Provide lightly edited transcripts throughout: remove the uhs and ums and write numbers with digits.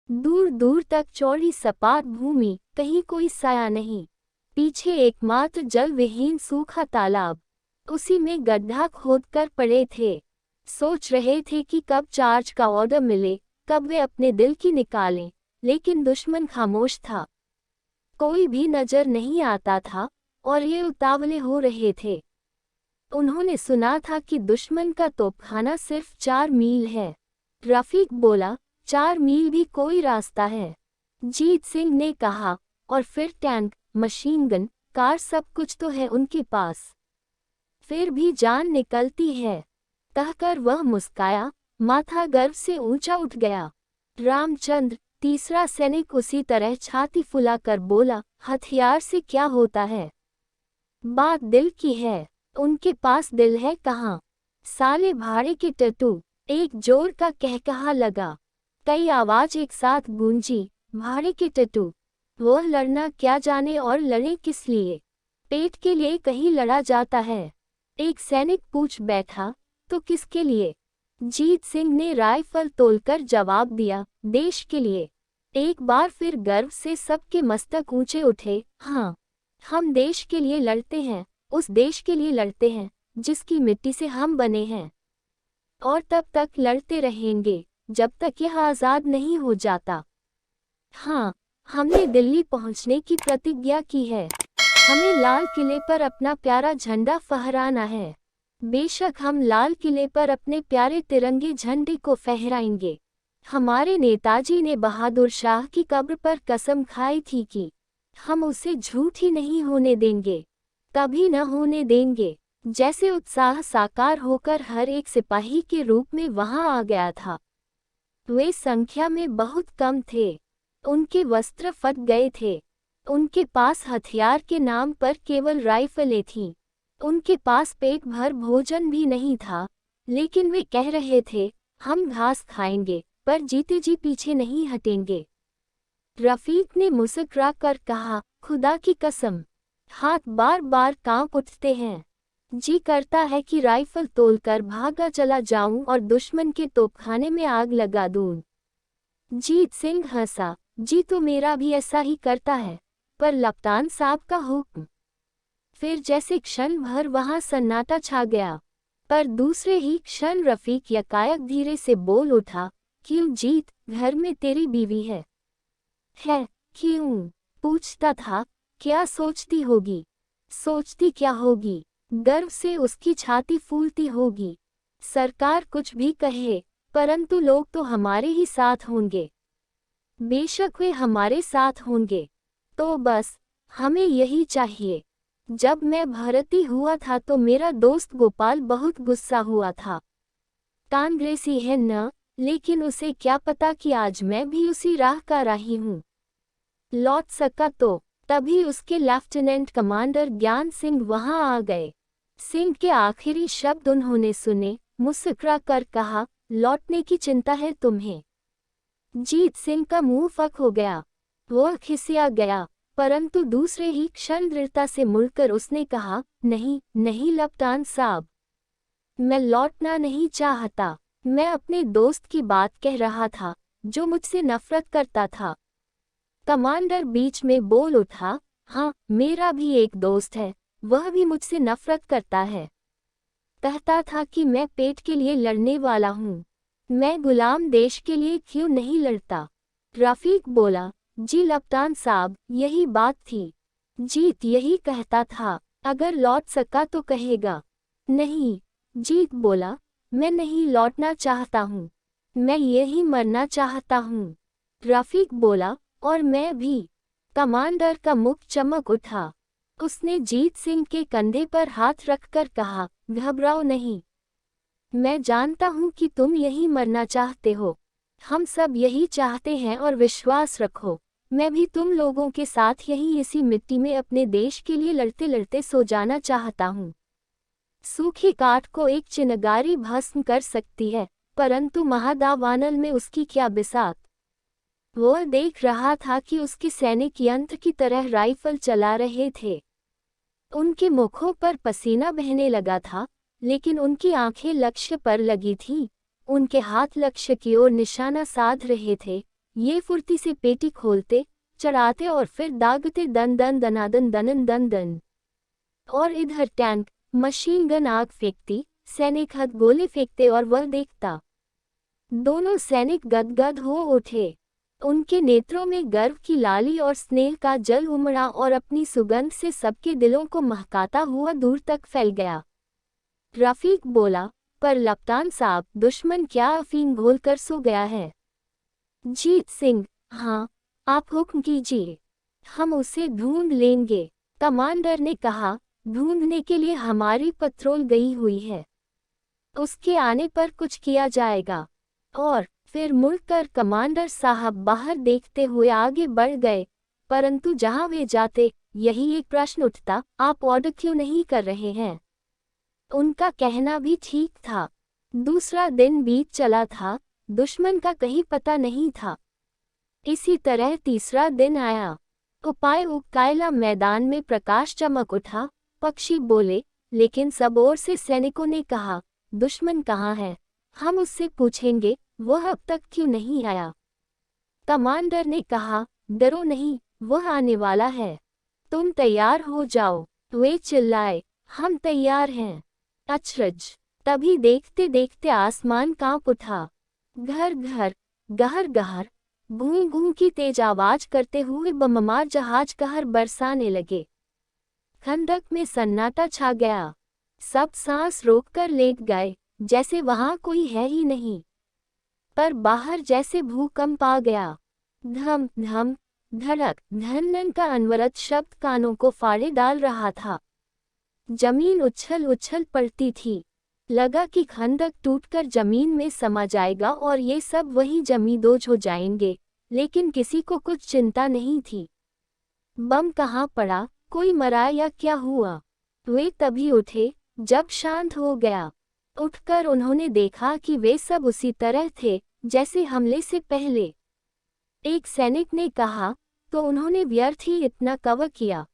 दूर दूर तक चौड़ी सपाट भूमि, कहीं कोई साया नहीं। पीछे एकमात्र जल विहीन सूखा तालाब, उसी में गड्ढा खोदकर पड़े थे। सोच रहे थे कि कब चार्ज का ऑर्डर मिले, कब वे अपने दिल की निकालें, लेकिन दुश्मन खामोश था। कोई भी नजर नहीं आता था और ये उतावले हो रहे थे। उन्होंने सुना था कि दुश्मन का तोपखाना सिर्फ 4 मील है। रफीक बोला, 4 मील भी कोई रास्ता है। जीत सिंह ने कहा, और फिर टैंक, मशीन गन, कार, सब कुछ तो है उनके पास। फिर भी जान निकलती है। कहकर वह मुस्काया, माथा गर्व से ऊंचा उठ गया। रामचंद्र, तीसरा सैनिक, उसी तरह छाती फुलाकर बोला, हथियार से क्या होता है? बात दिल की है। उनके पास दिल है कहाँ? साले भाड़े के टट्टू, एक जोर का कहकहा लगा। कई आवाज एक साथ गूंजी, भाड़े के टट्टू। वह लड़ना क्या जाने और लड़े किस लिए? पेट के लिए कहीं लड़ा जाता है। एक सैनिक पूछ बैठा, तो किसके लिए? जीत सिंह ने राइफल तोलकर जवाब दिया, देश के लिए। एक बार फिर गर्व से सबके मस्तक ऊंचे उठे। हाँ, हम देश के लिए लड़ते हैं, उस देश के लिए लड़ते हैं जिसकी मिट्टी से हम बने हैं। और तब तक लड़ते रहेंगे जब तक यह आज़ाद नहीं हो जाता। हाँ, हमने दिल्ली पहुंचने की प्रतिज्ञा की है। हमें लाल किले पर अपना प्यारा झंडा फहराना है। बेशक हम लाल किले पर अपने प्यारे तिरंगे झंडे को फहराएंगे। हमारे नेताजी ने बहादुर शाह की कब्र पर कसम खाई थी कि हम उसे झूठ ही नहीं होने देंगे, कभी न होने देंगे। जैसे उत्साह साकार होकर हर एक सिपाही के रूप में वहां आ गया था। वे संख्या में बहुत कम थे। उनके वस्त्र फट गए थे। उनके पास हथियार के नाम पर केवल राइफलें थीं। उनके पास पेट भर भोजन भी नहीं था, लेकिन वे कह रहे थे, हम घास खाएंगे पर जीते जी पीछे नहीं हटेंगे। रफीक ने मुस्कुरा कर कहा, खुदा की कसम, हाथ बार बार कांप उठते हैं। जी करता है कि राइफल तोलकर भागा चला जाऊं और दुश्मन के तोपखाने में आग लगा दूं। जीत सिंह हंसा, जी तो मेरा भी ऐसा ही करता है, पर लपटान साहब का हुक्म। फिर जैसे क्षण भर वहां सन्नाटा छा गया, पर दूसरे ही क्षण रफीक यकायक धीरे से बोल उठा, क्यों जीत, घर में तेरी बीवी है? क्यों? पूछता था, क्या सोचती होगी? सोचती क्या होगी? गर्व से उसकी छाती फूलती होगी। सरकार कुछ भी कहे, परंतु लोग तो हमारे ही साथ होंगे। बेशक वे हमारे साथ होंगे, तो बस हमें यही चाहिए। जब मैं भर्ती हुआ था तो मेरा दोस्त गोपाल बहुत गुस्सा हुआ था। कांग्रेसी है न, लेकिन उसे क्या पता कि आज मैं भी उसी राह का राही हूँ। लौट सका तो तभी उसके लेफ्टिनेंट कमांडर ज्ञान सिंह वहां आ गए। सिंह के आखिरी शब्द उन्होंने सुने, मुस्कुरा कर कहा, लौटने की चिंता है तुम्हें? जीत सिंह का मुंह फक हो गया। वह खिसिया गया, परंतु दूसरे ही क्षण दृढ़ता से मुड़कर उसने कहा, नहीं नहीं लपटान साहब, मैं लौटना नहीं चाहता। मैं अपने दोस्त की बात कह रहा था, जो मुझसे नफरत करता था। कमांडर बीच में बोल उठा, हाँ, मेरा भी एक दोस्त है, वह भी मुझसे नफरत करता है। कहता था कि मैं पेट के लिए लड़ने वाला हूँ, मैं गुलाम देश के लिए क्यों नहीं लड़ता। रफीक बोला, जी लपटान साहब, यही बात थी। जीत यही कहता था, अगर लौट सका तो कहेगा। नहीं, जीत बोला, मैं नहीं लौटना चाहता हूँ, मैं यही मरना चाहता हूँ। रफीक बोला, और मैं भी। कमांडर का मुख चमक उठा। उसने जीत सिंह के कंधे पर हाथ रखकर कहा, घबराओ नहीं, मैं जानता हूँ कि तुम यही मरना चाहते हो। हम सब यही चाहते हैं और विश्वास रखो, मैं भी तुम लोगों के साथ यही इसी मिट्टी में अपने देश के लिए लड़ते लड़ते सो जाना चाहता हूँ। सूखी काठ को एक चिनगारी भस्म कर सकती है, परंतु महादावानल में उसकी क्या बिसात। वह देख रहा था कि उसके सैनिक यंत्र की तरह राइफल चला रहे थे। उनके मुखों पर पसीना बहने लगा था, लेकिन उनकी आंखें लक्ष्य पर लगी थीं। उनके हाथ लक्ष्य की ओर निशाना साध रहे थे। ये फुर्ती से पेटी खोलते, चढ़ाते और फिर दागते, दन दन दनादन दनन दन दन। और इधर टैंक, मशीन गन आग फेंकती, सैनिक हद गोले फेंकते और वह देखता। दोनों सैनिक गदगद हो उठे। उनके नेत्रों में गर्व की लाली और स्नेह का जल उमड़ा और अपनी सुगंध से सबके दिलों को महकाता हुआ दूर तक फैल गया। रफीक बोला, पर लपटान साहब, दुश्मन क्या अफीम घोल कर सो गया है? जीत सिंह, हाँ, आप हुक्म कीजिए, हम उसे ढूंढ लेंगे। कमांडर ने कहा, ढूंढने के लिए हमारी पेट्रोल गई हुई है, उसके आने पर कुछ किया जाएगा। और फिर मुड़कर कमांडर साहब बाहर देखते हुए आगे बढ़ गए। परंतु जहां वे जाते, यही एक प्रश्न उठता, आप ऑर्डर क्यों नहीं कर रहे हैं? उनका कहना भी ठीक था। दूसरा दिन बीत चला था, दुश्मन का कहीं पता नहीं था। इसी तरह तीसरा दिन आया। उपाय उकायला मैदान में प्रकाश चमक उठा, पक्षी बोले, लेकिन सब ओर से सैनिकों ने कहा, दुश्मन कहाँ है? हम उससे पूछेंगे, वह अब तक क्यों नहीं आया? कमांडर ने कहा, डरो नहीं, वह आने वाला है, तुम तैयार हो जाओ। वे चिल्लाए, हम तैयार हैं। अचरज, तभी देखते देखते आसमान कांप उठा। घर घर, गहर गहर, गूं गूं की तेज आवाज करते हुए बममार जहाज कहर बरसाने लगे। खंदक में सन्नाटा छा गया। सब सांस रोककर लेट गए, जैसे वहां कोई है ही नहीं। पर बाहर जैसे भूकंप आ गया। धम धम, धड़क, धनन का अनवरत शब्द कानों को फाड़े डाल रहा था। जमीन उछल उछल पड़ती थी। लगा कि खंदक टूटकर जमीन में समा जाएगा और ये सब वही जमींदोज हो जाएंगे, लेकिन किसी को कुछ चिंता नहीं थी। बम कहाँ पड़ा, कोई मरा या क्या हुआ? वे तभी उठे जब शांत हो गया। उठकर उन्होंने देखा कि वे सब उसी तरह थे जैसे हमले से पहले। एक सैनिक ने कहा, तो उन्होंने व्यर्थ ही इतना कवर किया।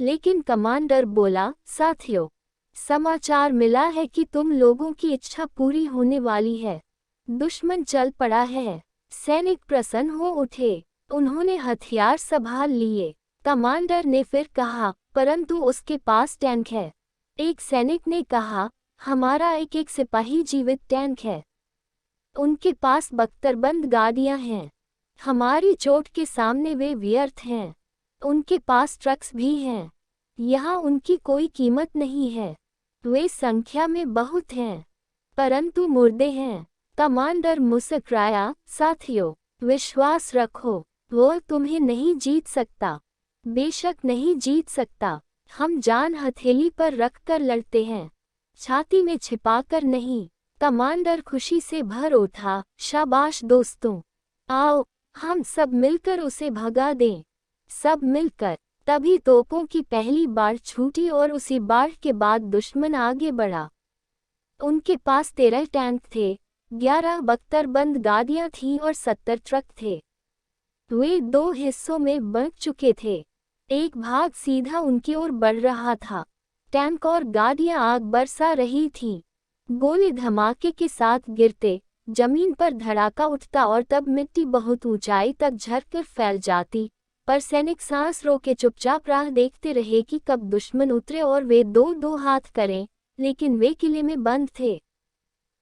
लेकिन कमांडर बोला, साथियों, समाचार मिला है कि तुम लोगों की इच्छा पूरी होने वाली है। दुश्मन चल पड़ा है। सैनिक प्रसन्न हो उठे। उन्होंने हथियार संभाल लिए। कमांडर ने फिर कहा, परंतु उसके पास टैंक है। एक सैनिक ने कहा, हमारा एक एक सिपाही जीवित टैंक है। उनके पास बख्तरबंद गाड़ियां हैं। हमारी चोट के सामने वे व्यर्थ हैं। उनके पास ट्रक्स भी हैं। यहाँ उनकी कोई कीमत नहीं है। वे संख्या में बहुत हैं, परंतु मुर्दे हैं। कमांडर मुस्कुराया, साथियों, विश्वास रखो, वो तुम्हें नहीं जीत सकता। बेशक नहीं जीत सकता। हम जान हथेली पर रखकर लड़ते हैं, छाती में छिपाकर नहीं। कमांडर खुशी से भर उठा, शाबाश दोस्तों, आओ हम सब मिलकर उसे भगा दें। सब मिलकर। तभी तोपों की पहली बाढ़ छूटी और उसी बाढ़ के बाद दुश्मन आगे बढ़ा। उनके पास 13 टैंक थे, 11 बख्तरबंद गाड़ियां थीं और 70 ट्रक थे। वे 2 हिस्सों में बंट चुके थे। एक भाग सीधा उनकी ओर बढ़ रहा था। टैंक और गाड़ियां आग बरसा रही थीं। गोले धमाके के साथ गिरते, जमीन पर धड़ाका उठता और तब मिट्टी बहुत ऊंचाई तक झरकर फैल जाती। पर सैनिक सांस रोके चुपचाप राह देखते रहे कि कब दुश्मन उतरे और वे दो दो हाथ करें, लेकिन वे किले में बंद थे।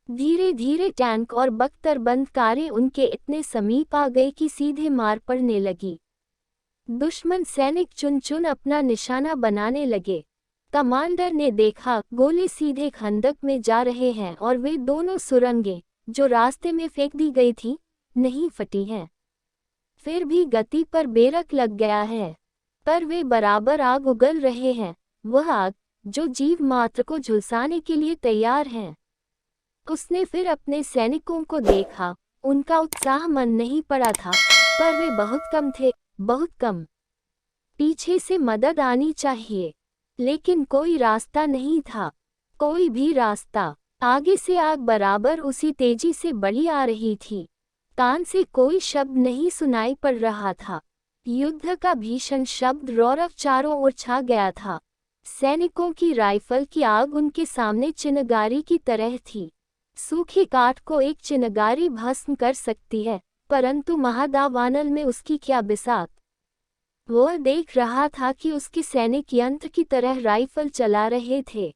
धीरे धीरे टैंक और बख्तरबंद कारें उनके इतने समीप आ गई कि सीधे मार पड़ने लगी। दुश्मन सैनिक चुन चुन अपना निशाना बनाने लगे। कमांडर ने देखा, गोले सीधे खंदक में जा रहे हैं और वे दोनों सुरंगें, जो रास्ते में फेंक दी गई थीं, नहीं फटी हैं। फिर भी गति पर बेरक लग गया है। पर वे बराबर आग उगल रहे हैं, वह आग जो जीव मात्र को झुलसाने के लिए तैयार हैं। उसने फिर अपने सैनिकों को देखा। उनका उत्साह मन नहीं पड़ा था, पर वे बहुत कम थे, बहुत कम। पीछे से मदद आनी चाहिए, लेकिन कोई रास्ता नहीं था, कोई भी रास्ता। आगे से आग बराबर उसी तेजी से बढ़ी आ रही थी। कान से कोई शब्द नहीं सुनाई पड़ रहा था। युद्ध का भीषण शब्द रौरव चारों ओर छा गया था। सैनिकों की राइफल की आग उनके सामने चिनगारी की तरह थी। सूखी काठ को एक चिनगारी भस्म कर सकती है, परंतु महादावानल में उसकी क्या बिसात। वह देख रहा था कि उसके सैनिक यंत्र की तरह राइफल चला रहे थे।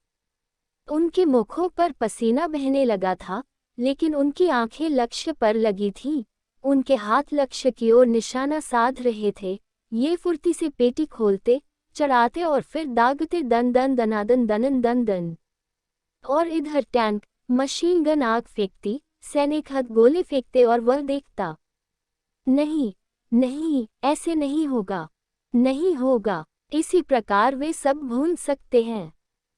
उनके मुखों पर पसीना बहने लगा था, लेकिन उनकी आंखें लक्ष्य पर लगी थीं। उनके हाथ लक्ष्य की ओर निशाना साध रहे थे। ये फुर्ती से पेटी खोलते, चढ़ाते और फिर दागते, दन दन दनादन दनन दन दन। और इधर टैंक, मशीन गन आग फेंकती, सैनिक हद गोले फेंकते और वह देखता। नहीं, नहीं, ऐसे नहीं होगा, नहीं होगा। इसी प्रकार वे सब भूल सकते हैं।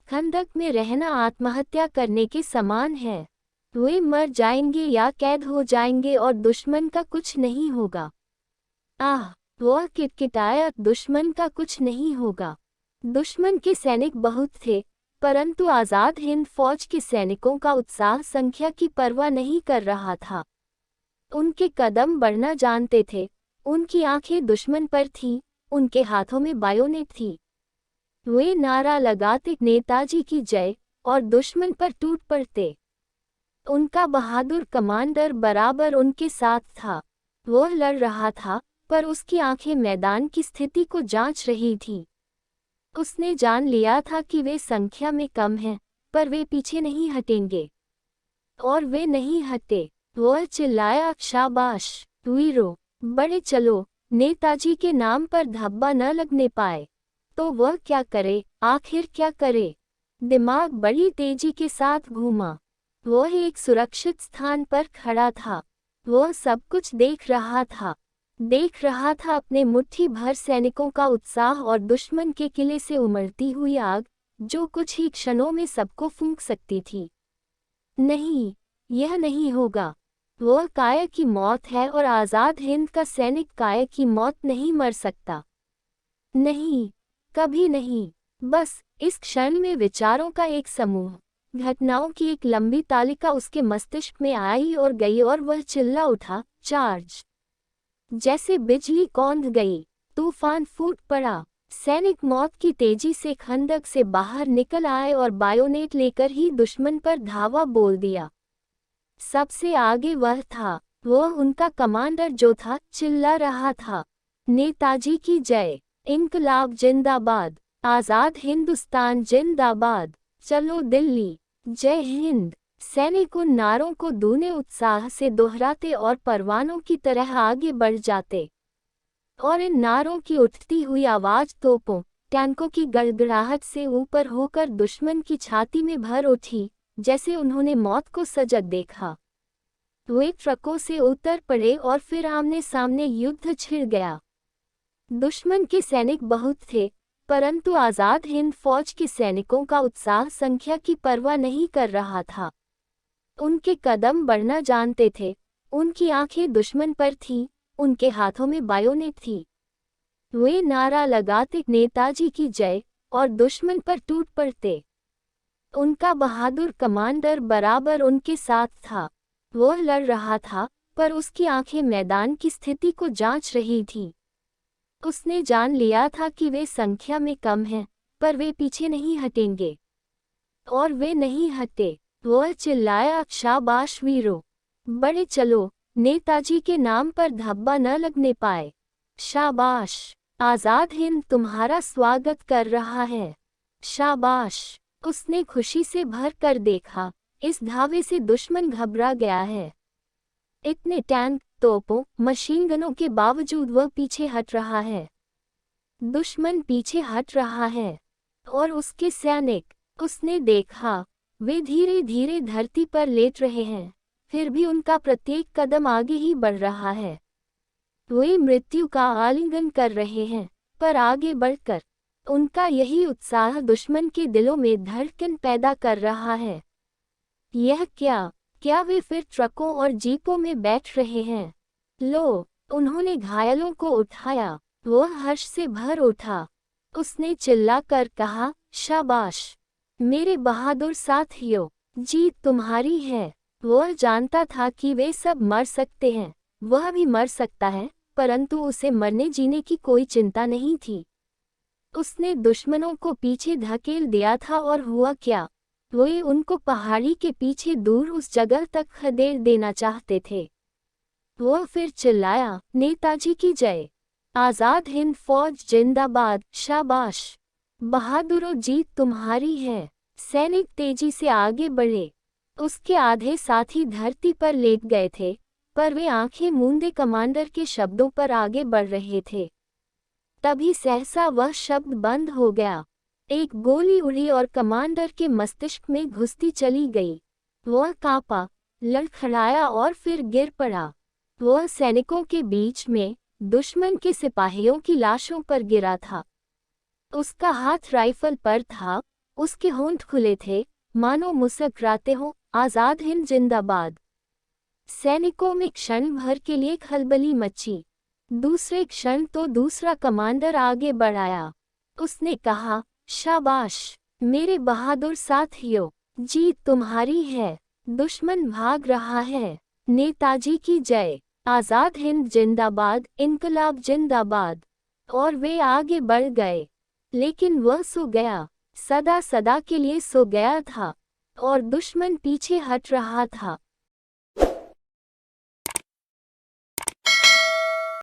खंदक में रहना आत्महत्या करने के समान है। वे मर जाएंगे या कैद हो जाएंगे और दुश्मन का कुछ नहीं होगा। आह, वह किटकिटाया, दुश्मन का कुछ नहीं होगा। दुश्मन के सैनिक बहुत थे, परंतु आज़ाद हिंद फौज के सैनिकों का उत्साह संख्या की परवाह नहीं कर रहा था। उनके कदम बढ़ना जानते थे। उनकी आंखें दुश्मन पर थीं, उनके हाथों में बायोनेट थी। वे नारा लगाते, नेताजी की जय, और दुश्मन पर टूट पड़ते। उनका बहादुर कमांडर बराबर उनके साथ था। वह लड़ रहा था, पर उसकी आंखें मैदान की स्थिति को जांच रही थीं। उसने जान लिया था कि वे संख्या में कम हैं, पर वे पीछे नहीं हटेंगे। और वे नहीं हटे। वह चिल्लाया, शाबाश वीरो, बड़े चलो। नेताजी के नाम पर धब्बा न लगने पाए तो वह क्या करे, आखिर क्या करे। दिमाग बड़ी तेजी के साथ घूमा। वह एक सुरक्षित स्थान पर खड़ा था। वह सब कुछ देख रहा था। देख रहा था अपने मुट्ठी भर सैनिकों का उत्साह और दुश्मन के किले से उमड़ती हुई आग, जो कुछ ही क्षणों में सबको फूंक सकती थी। नहीं, यह नहीं होगा। वह काय की मौत है और आज़ाद हिंद का सैनिक काय की मौत नहीं मर सकता। नहीं, कभी नहीं। बस इस क्षण में विचारों का एक समूह, घटनाओं की एक लंबी तालिका उसके मस्तिष्क में आई और गई और वह चिल्ला उठा, चार्ज। जैसे बिजली कौंध गई, तूफान फूट पड़ा। सैनिक मौत की तेजी से खंदक से बाहर निकल आए और बायोनेट लेकर ही दुश्मन पर धावा बोल दिया। सबसे आगे वह था। वह उनका कमांडर जो था, चिल्ला रहा था, नेताजी की जय, इनकलाब जिंदाबाद, आज़ाद हिंदुस्तान जिंदाबाद, चलो दिल्ली, जय हिंद। सैनिक उन नारों को दूने उत्साह से दोहराते और परवानों की तरह आगे बढ़ जाते। और इन नारों की उठती हुई आवाज तोपों, टैंकों की गड़गड़ाहट से ऊपर होकर दुश्मन की छाती में भर उठी, जैसे उन्होंने मौत को सजग देखा। वे ट्रकों से उतर पड़े और फिर आमने सामने युद्ध छिड़ गया। दुश्मन के सैनिक बहुत थे, परंतु आज़ाद हिंद फौज के सैनिकों का उत्साह संख्या की परवाह नहीं कर रहा था। उनके कदम बढ़ना जानते थे। उनकी आंखें दुश्मन पर थीं, उनके हाथों में बायोनेट थी। वे नारा लगाते, नेताजी की जय, और दुश्मन पर टूट पड़ते। उनका बहादुर कमांडर बराबर उनके साथ था। वह लड़ रहा था, पर उसकी आंखें मैदान की स्थिति को जांच रही थीं। उसने जान लिया था कि वे संख्या में कम हैं, पर वे पीछे नहीं हटेंगे। और वे नहीं हटे। वह चिल्लाया, शाबाश वीरो, बड़े चलो। नेताजी के नाम पर धब्बा न लगने पाए। शाबाश, आज़ाद हिंद तुम्हारा स्वागत कर रहा है। शाबाश। उसने खुशी से भर कर देखा, इस धावे से दुश्मन घबरा गया है। इतने टैंक, तोपों, मशीन गनों के बावजूद वह पीछे हट रहा है। दुश्मन पीछे हट रहा है। और उसके सैनिक, उसने देखा, वे धीरे धीरे धरती पर लेट रहे हैं, फिर भी उनका प्रत्येक कदम आगे ही बढ़ रहा है। वे मृत्यु का आलिंगन कर रहे हैं, पर आगे बढ़कर। उनका यही उत्साह दुश्मन के दिलों में धड़कन पैदा कर रहा है। यह क्या वे फिर ट्रकों और जीपों में बैठ रहे हैं? लो, उन्होंने घायलों को उठाया। वह हर्ष से भर उठा। उसने चिल्लाकर कहा, शाबाश मेरे बहादुर साथियों, जीत तुम्हारी है। वह जानता था कि वे सब मर सकते हैं, वह भी मर सकता है, परंतु उसे मरने जीने की कोई चिंता नहीं थी। उसने दुश्मनों को पीछे धकेल दिया था और हुआ क्या? वे उनको पहाड़ी के पीछे दूर उस जगह तक खदेड़ देना चाहते थे। वह फिर चिल्लाया, नेताजी की जय, आजाद हिंद फौज जिंदाबाद, शाबाश बहादुरों, जीत तुम्हारी है। सैनिक तेजी से आगे बढ़े। उसके आधे साथी धरती पर लेट गए थे, पर वे आंखें मूंदे कमांडर के शब्दों पर आगे बढ़ रहे थे। तभी सहसा वह शब्द बंद हो गया। एक गोली उड़ी और कमांडर के मस्तिष्क में घुसती चली गई। वह कांपा, लड़खड़ाया और फिर गिर पड़ा। वह सैनिकों के बीच में दुश्मन के सिपाहियों की लाशों पर गिरा था। उसका हाथ राइफल पर था, उसके होंठ खुले थे, मानो मुस्कुराते हो, आजाद हिंद जिंदाबाद। सैनिकों में क्षण भर के लिए खलबली मची। दूसरे क्षण तो दूसरा कमांडर आगे बढ़ाया। उसने कहा, शाबाश मेरे बहादुर साथियों, जीत तुम्हारी है। दुश्मन भाग रहा है। नेताजी की जय, आजाद हिंद जिंदाबाद, इनकलाब जिंदाबाद। और वे आगे बढ़ गए। लेकिन वह सो गया, सदा सदा के लिए सो गया था, और दुश्मन पीछे हट रहा था।